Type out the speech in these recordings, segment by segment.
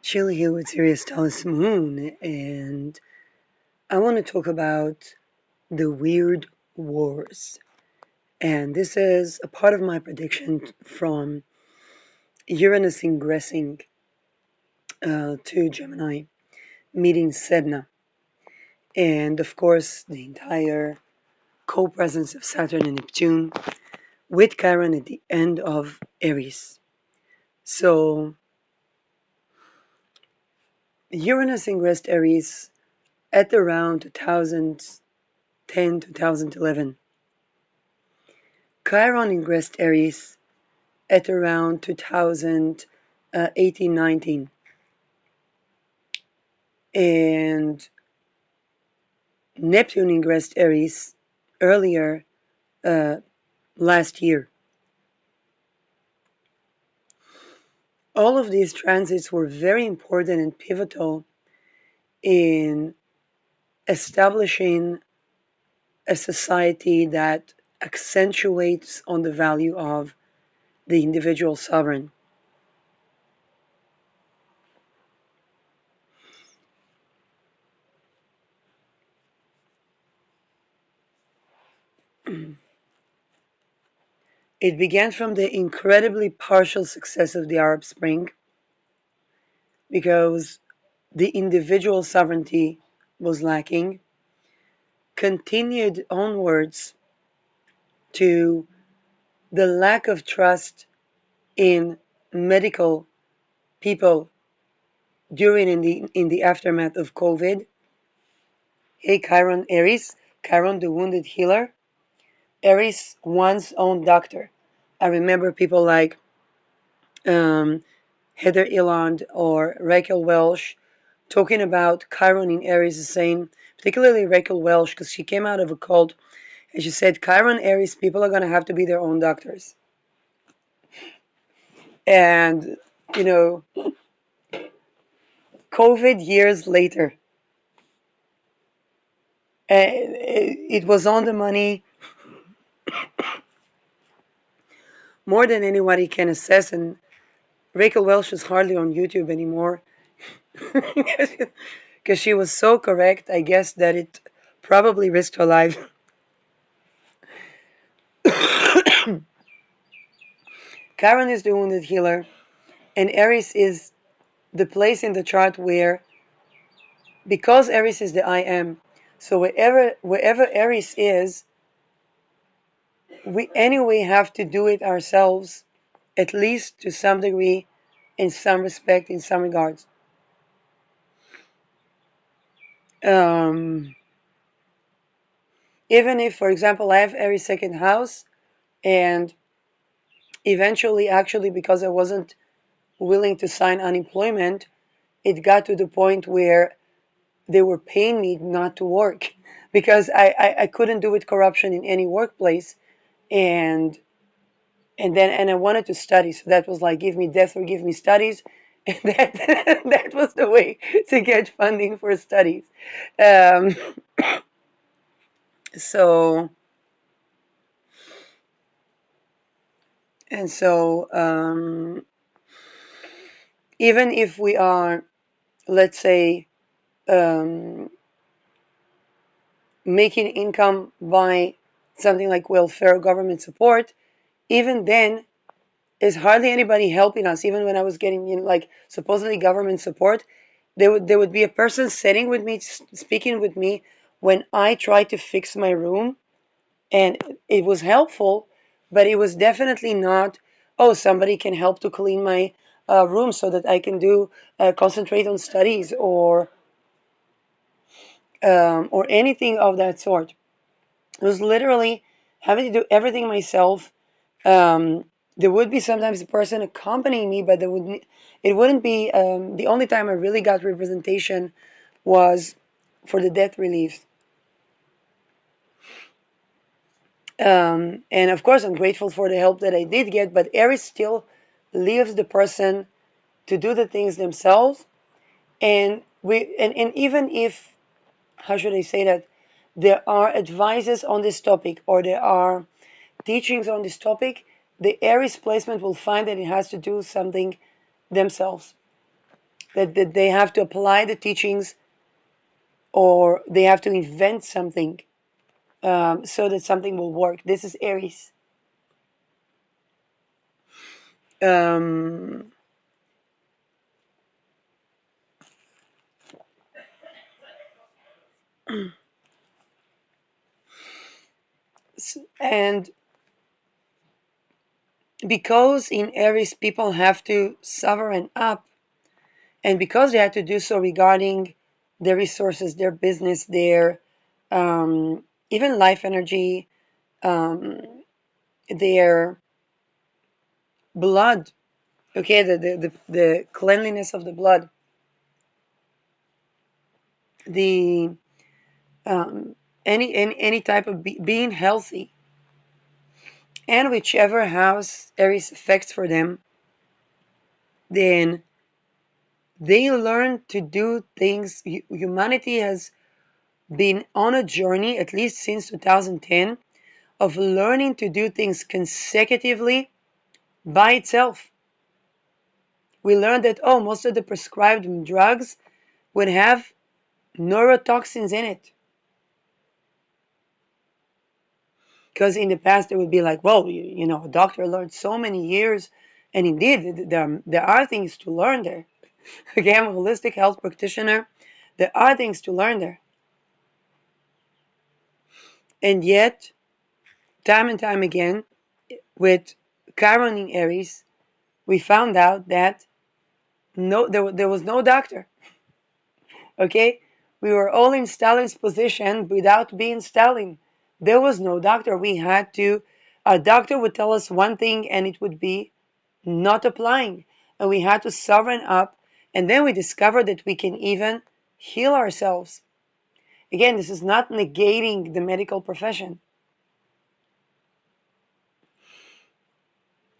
Chili here with Sirius Talis Moon, and I want to talk about the weird wars. And this is a part of my prediction from Uranus ingressing to Gemini, meeting Sedna, and of course the entire co-presence of Saturn and Neptune with Chiron at the end of Aries. So Uranus ingressed Aries at around 2010, 2011. Chiron ingressed Aries at around 2018, 19. And Neptune ingressed Aries earlier uh, last year. All of these transits were very important and pivotal in establishing a society that accentuates on the value of the individual sovereign. It began from the incredibly partial success of the Arab Spring because the individual sovereignty was lacking, continued onwards to the lack of trust in medical people during in the aftermath of COVID. Hey, Chiron Aries, Chiron the wounded healer, Aries one's own doctor. I remember people like um, Heather Eland or Rachel Welsh talking about Chiron in Aries, saying, particularly Rachel Welsh, because she came out of a cult, and she said, Chiron Aries people are going to have to be their own doctors. And, you know, COVID years later, it was on the money more than anybody can assess. And Rachel Welsh is hardly on YouTube anymore because she was so correct, I guess, that it probably risked her life. Chiron is the wounded healer, and Aries is the place in the chart where, because Aries is the I am, so wherever Aries is, we anyway have to do it ourselves, at least to some degree, in some respect, in some regards. Um, Even if, for example, I have Aries second house, and eventually, actually, because I wasn't willing to sign unemployment, it got to the point where they were paying me not to work because I couldn't do with corruption in any workplace, and and I wanted to study, so that was like, give me death or give me studies, and that was the way to get funding for studies. Um, so and so even if we are, let's say, um, making income by something like welfare or government support, even then is hardly anybody helping us. Even when I was getting, like, supposedly government support, there would be a person sitting with me, speaking with me when I tried to fix my room, and it was helpful, but it was definitely not, oh, somebody can help to clean my room so that I can do concentrate on studies or anything of that sort. It was literally having to do everything myself. Um, there would be sometimes a person accompanying me, but it wouldn't be. The only time I really got representation was for the debt relief. And of course, I'm grateful for the help that I did get, but Aries still leaves the person to do the things themselves. And even if, how should I say that, there are advices on this topic or there are teachings on this topic, the Aries placement will find that it has to do something themselves. that they have to apply the teachings, or they have to invent something so that something will work. This is Aries. Um, and because in Aries people have to sovereign up, and because they have to do so regarding their resources, their business, their even life energy, um, their blood, okay, the cleanliness of the blood, the any type of being healthy, and whichever house Aries affects for them, then they learn to do things. Humanity has been on a journey, at least since 2010, of learning to do things consecutively by itself. We learned that, oh, most of the prescribed drugs would have neurotoxins in it. Because in the past, it would be like, well, a doctor learned so many years. And indeed, there are things to learn there. Okay, I'm a holistic health practitioner. There are things to learn there. And yet, time and time again, with Chiron in Aries, we found out that there was no doctor. Okay, we were all in Stalin's position without being Stalin. There was no doctor. A doctor would tell us one thing and it would be not applying. And we had to sovereign up. And then we discovered that we can even heal ourselves. Again, this is not negating the medical profession.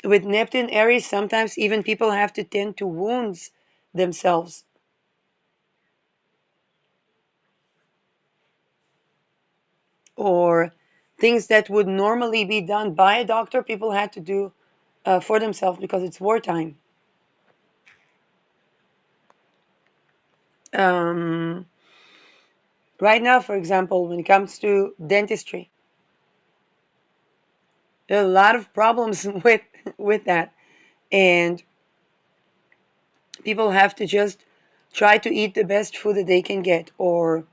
With Neptune Aries, sometimes even people have to tend to wounds themselves. Or things that would normally be done by a doctor, people had to do for themselves because it's wartime. Um, right now, for example, when it comes to dentistry, there are a lot of problems with that, and people have to just try to eat the best food that they can get, or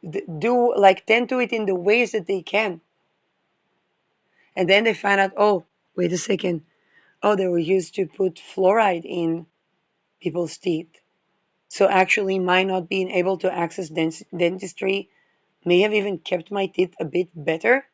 tend to it in the ways that they can, and then they find out, oh, wait a second, oh, they were used to put fluoride in people's teeth. So actually, my not being able to access dentistry may have even kept my teeth a bit better.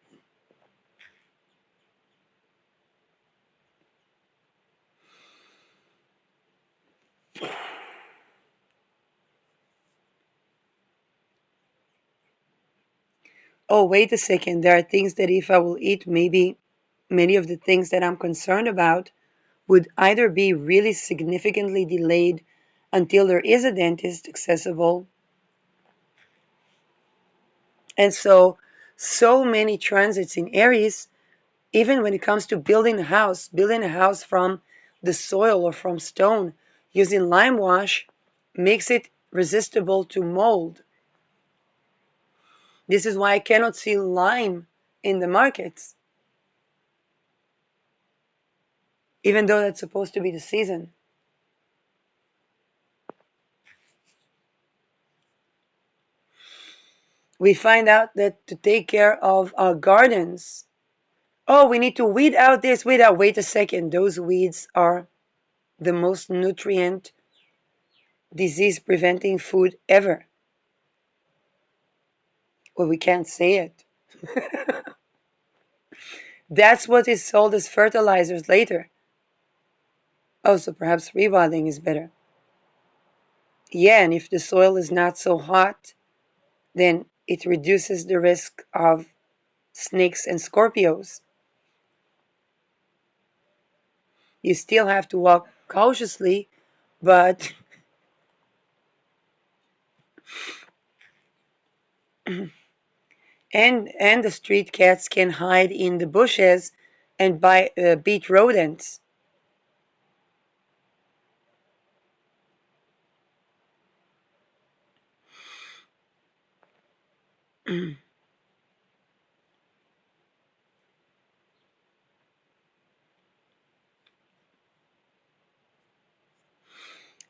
Oh, wait a second, there are things that if I will eat, maybe many of the things that I'm concerned about would either be really significantly delayed until there is a dentist accessible. And so many transits in Aries, even when it comes to building a house from the soil or from stone using lime wash makes it resistible to mold. This is why I cannot see lime in the markets, even though that's supposed to be the season. We find out that to take care of our gardens, oh, we need to weed out this, weed out. Wait a second, those weeds are the most nutrient, disease preventing food ever. Well, we can't say it. That's what is sold as fertilizers later. Oh, so perhaps rewadding is better. Yeah, and if the soil is not so hot, then it reduces the risk of snakes and Scorpios. You still have to walk cautiously, but and the street cats can hide in the bushes and beat rodents.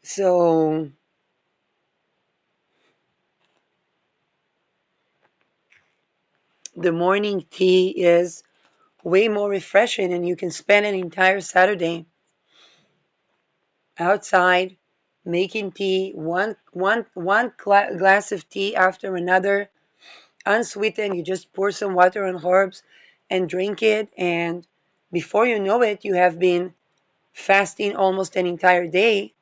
So the morning tea is way more refreshing, and you can spend an entire Saturday outside making tea, one glass of tea after another, unsweetened. You just pour some water and herbs and drink it, and before you know it, you have been fasting almost an entire day,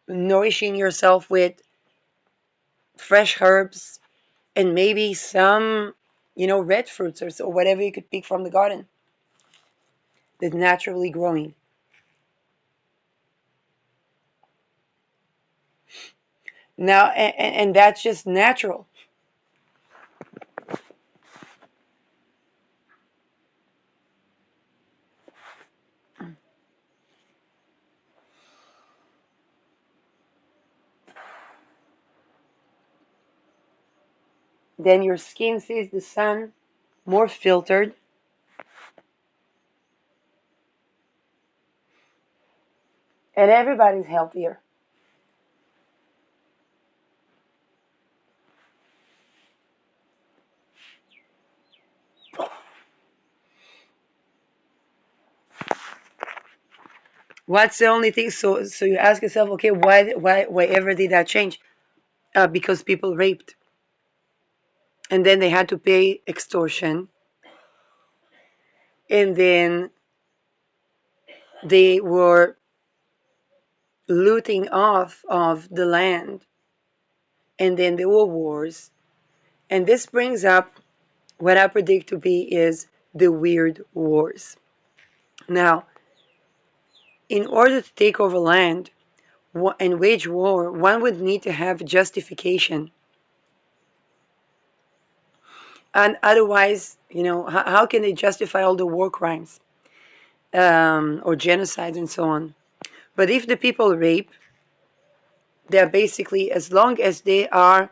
nourishing yourself with fresh herbs and maybe some, red fruits or so, whatever you could pick from the garden that's naturally growing. Now, and that's just natural. Then your skin sees the sun more filtered, and everybody's healthier. What's the only thing? So you ask yourself, okay, why ever did that change? Because people raped, and then they had to pay extortion, and then they were looting off of the land, and then there were wars, and this brings up what I predict to be is the weird wars. Now, in order to take over land and wage war, one would need to have justification. And otherwise, how can they justify all the war crimes or genocides and so on? But if the people rape, they're basically, as long as they are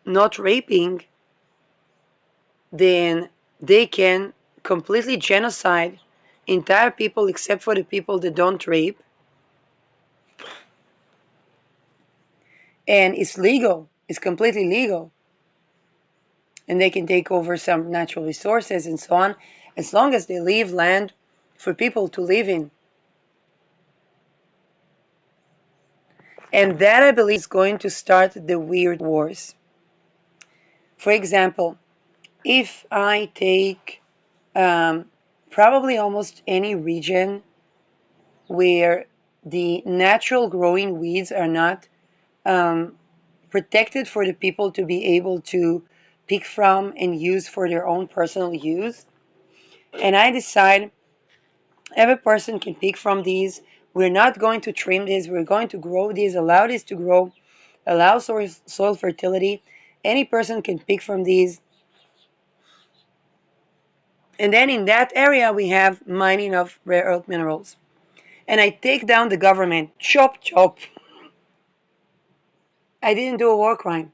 not raping, then they can completely genocide entire people except for the people that don't rape. And it's legal, it's completely legal. And they can take over some natural resources and so on, as long as they leave land for people to live in. And that, I believe, is going to start the weird wars. For example, if I take probably almost any region where the natural growing weeds are not um, protected for the people to be able to pick from and use for their own personal use, and I decide every person can pick from these. We're not going to trim these. We're going to grow these, allow these to grow, allow soil fertility. Any person can pick from these. And then in that area, we have mining of rare earth minerals. And I take down the government. Chop, chop. I didn't do a war crime.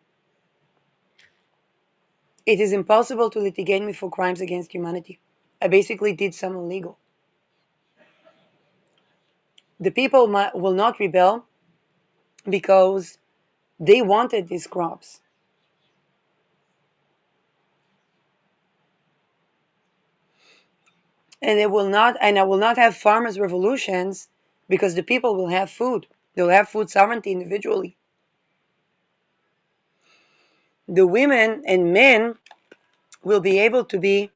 It is impossible to litigate me for crimes against humanity. I basically did some illegal. The people will not rebel because they wanted these crops. And I will not have farmers' revolutions because the people will have food. They'll have food sovereignty individually. The women and men will be able to be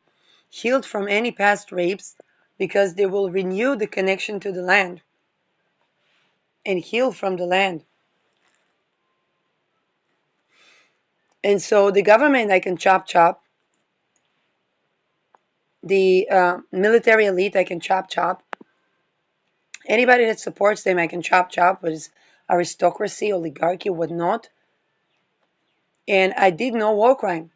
healed from any past rapes because they will renew the connection to the land and heal from the land. And so the government, I can chop chop. The military elite, I can chop chop. Anybody that supports them, I can chop chop, with aristocracy, oligarchy, whatnot. And I did no war crime.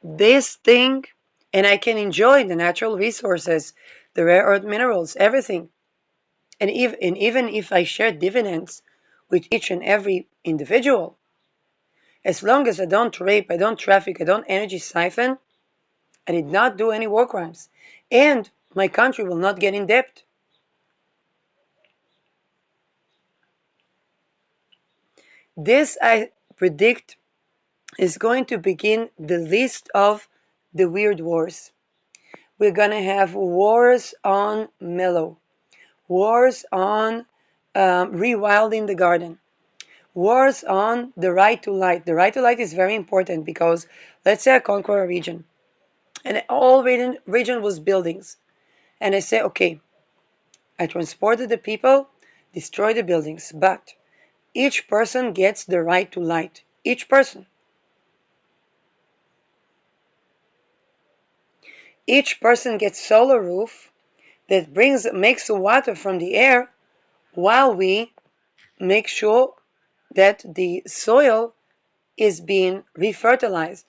This thing and I can enjoy the natural resources, the rare earth minerals, everything. And even if I share dividends with each and every individual, as long as I don't rape, I don't traffic, I don't energy siphon, I did not do any war crimes. And my country will not get in debt. This, I predict, is going to begin the list of the weird wars. We're going to have wars on mellow, wars on rewilding the garden, wars on the right to light. The right to light is very important because let's say I conquer a region and all region was buildings. And I say, okay, I transported the people, destroy the buildings, but each person gets the right to light. Each person. Each person gets solar roof that makes the water from the air while we make sure that the soil is being refertilized.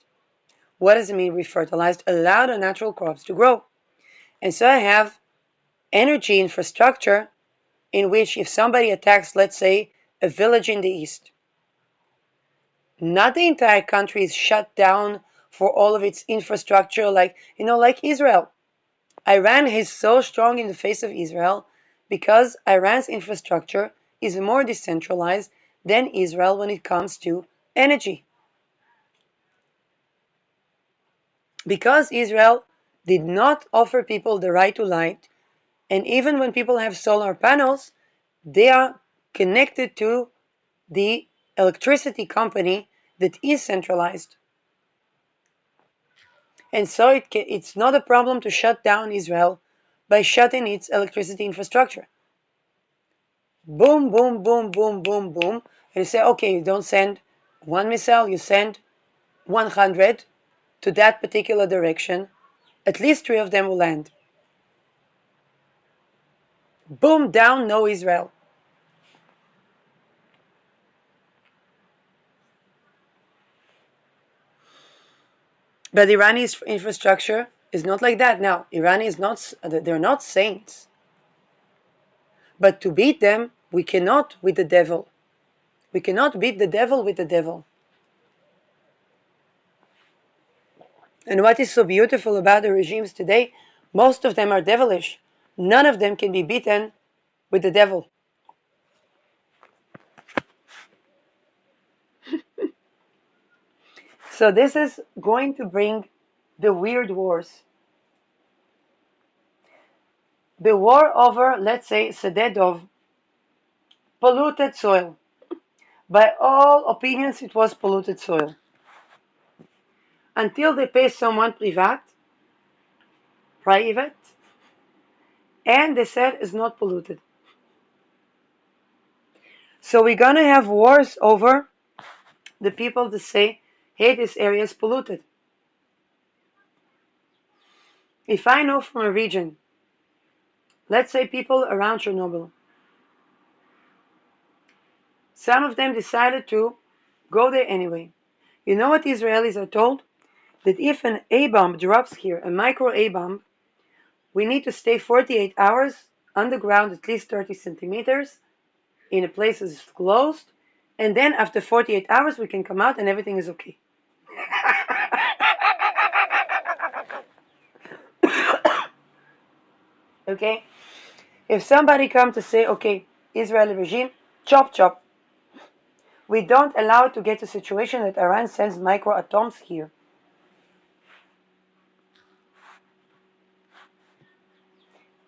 What does it mean refertilized? Allow the natural crops to grow. And so I have energy infrastructure in which if somebody attacks, let's say, a village in the east, not the entire country is shut down for all of its infrastructure, like Israel. Iran is so strong in the face of Israel because Iran's infrastructure is more decentralized than Israel when it comes to energy. Because Israel did not offer people the right to light, and even when people have solar panels, they are connected to the electricity company that is centralized. And so it's not a problem to shut down Israel by shutting its electricity infrastructure. Boom, boom, boom, boom, boom, boom. And you say, okay, you don't send one missile, you send 100 to that particular direction. At least 3 of them will land. Boom, down, no Israel. But Irani's infrastructure is not like that. Now, Iran is not, they're not saints. But to beat them, we cannot with the devil. We cannot beat the devil with the devil. And what is so beautiful about the regimes today, most of them are devilish. None of them can be beaten with the devil. So this is going to bring the weird wars. The war over, let's say, Sededov, polluted soil. By all opinions, it was polluted soil. Until they pay someone private, and they said it's not polluted. So we're gonna have wars over the people that say, hey, this area is polluted. If I know from a region, let's say people around Chernobyl, some of them decided to go there anyway. You know what Israelis are told? That if an A-bomb drops here, a micro A-bomb, we need to stay 48 hours underground, at least 30 centimeters, in a place that is closed, and then after 48 hours we can come out and everything is okay. Okay? If somebody come to say, okay, Israeli regime, chop chop. We don't allow it to get to a situation that Iran sends micro atoms here.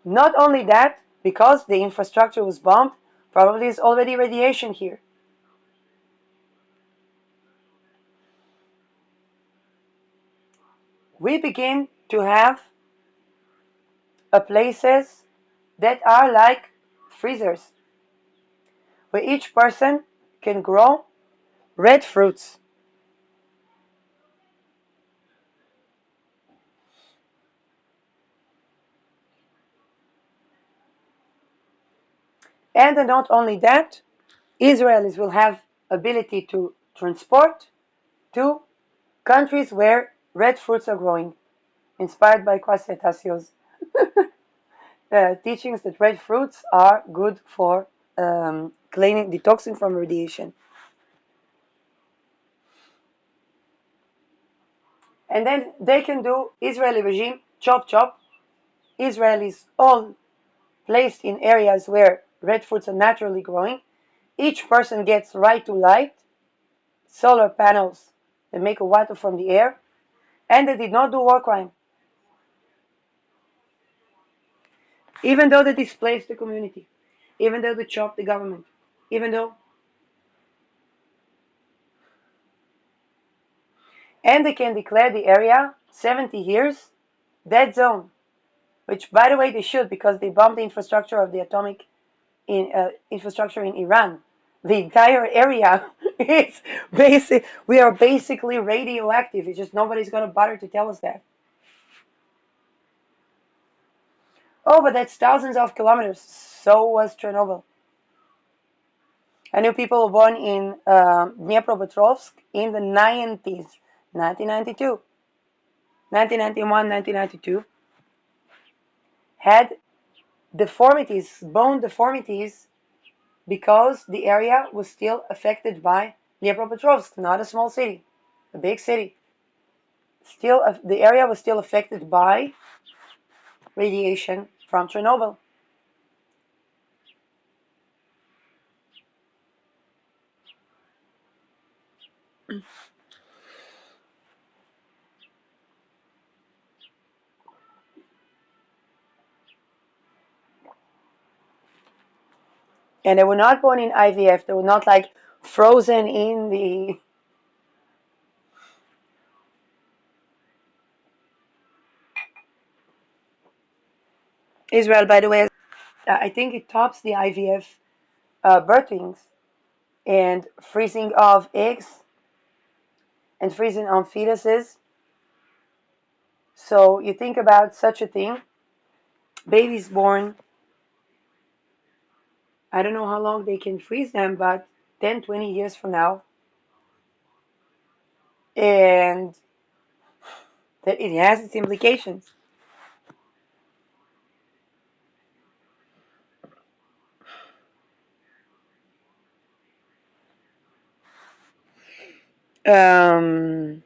Not only that, because the infrastructure was bombed, probably is already radiation here. We begin to have places that are like freezers, where each person can grow red fruits. And not only that, Israelis will have ability to transport to countries where red fruits are growing. inspired by Quasitasio's teachings that red fruits are good for cleaning, detoxing from radiation. And then they can do Israeli regime, chop chop. Israelis all placed in areas where red fruits are naturally growing. Each person gets right to light, solar panels that make a water from the air, and they did not do war crime. Even though they displaced the community, even though they chopped the government, even though, and they can declare the area 70 years dead zone, which by the way they should because they bombed the infrastructure of the atomic infrastructure in Iran. The entire area is basic. We are basically radioactive. It's just nobody's going to bother to tell us that. Oh, but that's thousands of kilometers. So was Chernobyl. I knew people born in Dnipropetrovsk in the 90s, 1992, 1991, 1992, had deformities, bone deformities, because the area was still affected by Dnipropetrovsk, not a small city, a big city. Still, the area was still affected by radiation from Chernobyl. And they were not born in IVF. They were not like frozen in the Israel, by the way, I think it tops the IVF birthings and freezing of eggs and freezing on fetuses. So you think about such a thing. Babies born, I don't know how long they can freeze them, but 10, 20 years from now. And that it has its implications. Um,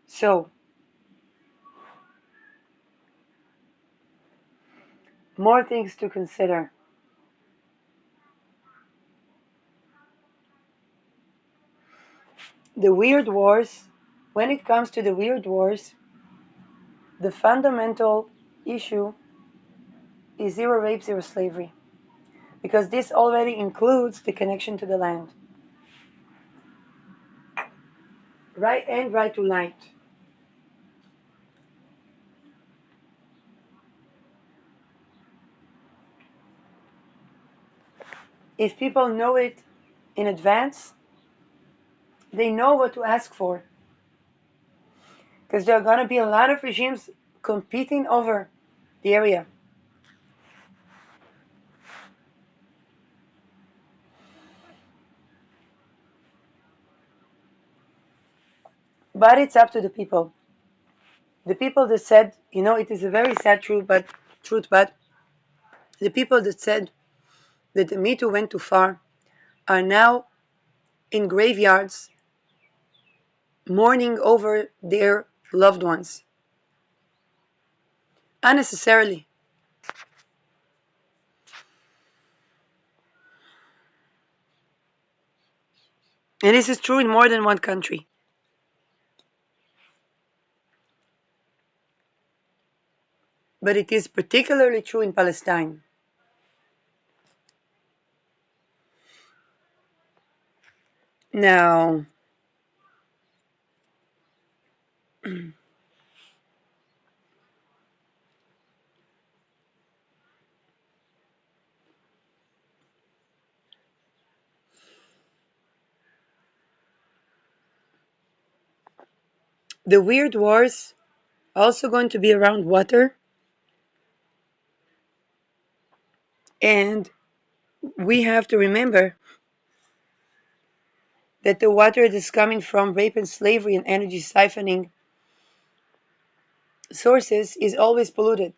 so, more things to consider. The weird wars, when it comes to the weird wars, the fundamental issue is zero rape, zero slavery. Because this already includes the connection to the land. Right and right to light. If people know it in advance, they know what to ask for. Because there are going to be a lot of regimes competing over the area. But it's up to the people. The people that said, it is a very sad truth, but the people that said that the Me Too went too far are now in graveyards mourning over their loved ones unnecessarily. And this is true in more than one country. But it is particularly true in Palestine. Now, The weird wars also going to be around water, and we have to remember that the water that's coming from rape and slavery and energy siphoning sources is always polluted.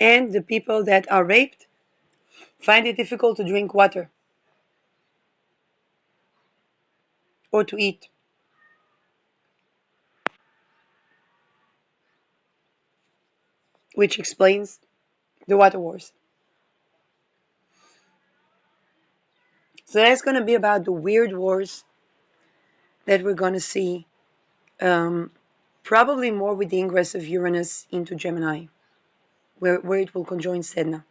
And the people that are raped find it difficult to drink water or to eat, which explains the water wars. So that's going to be about the weird wars that we're going to see, um, probably more with the ingress of Uranus into Gemini, where it will conjoin Sedna.